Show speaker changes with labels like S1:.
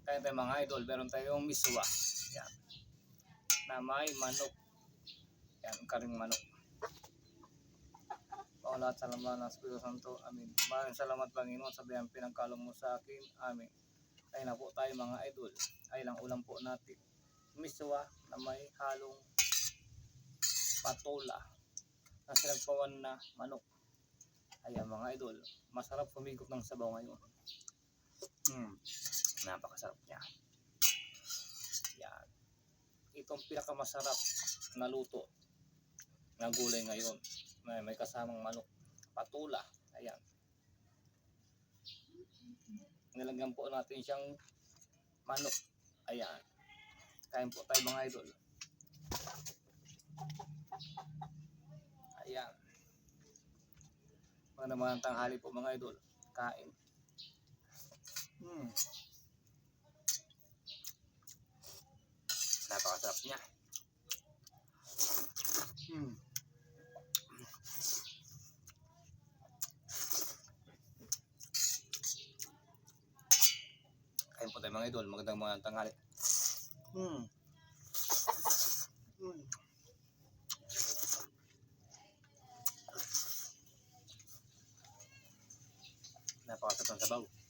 S1: Kaya tayo mga idol, meron tayong miswa. Yan. Na may manok. Yan, karing manok. O lahat sa laman ng Espiritu Santo. Amin. Maraming salamat Panginoon sa biyang pinagkalong mo sa akin. Amin. Kaya na po tayo mga idol. Ay lang ulam po natin. Miswa na may halong patola na sinagpawan na manok. Ayan mga idol. Masarap pumigop ng sabaw ngayon. Napakasarap niya. Yan. Itong pinakamasarap na luto na gulay ngayon. May kasamang manok. Patula. Ayan. Nilagyan po natin siyang manok. Ayan. Kain po tayo mga idol. Ayan. Magandang tanghali po mga idol. Kain. Napakasarap niya. Kain po tayo mga idol. Magandang tanghali. Napakasarap ng sabaw.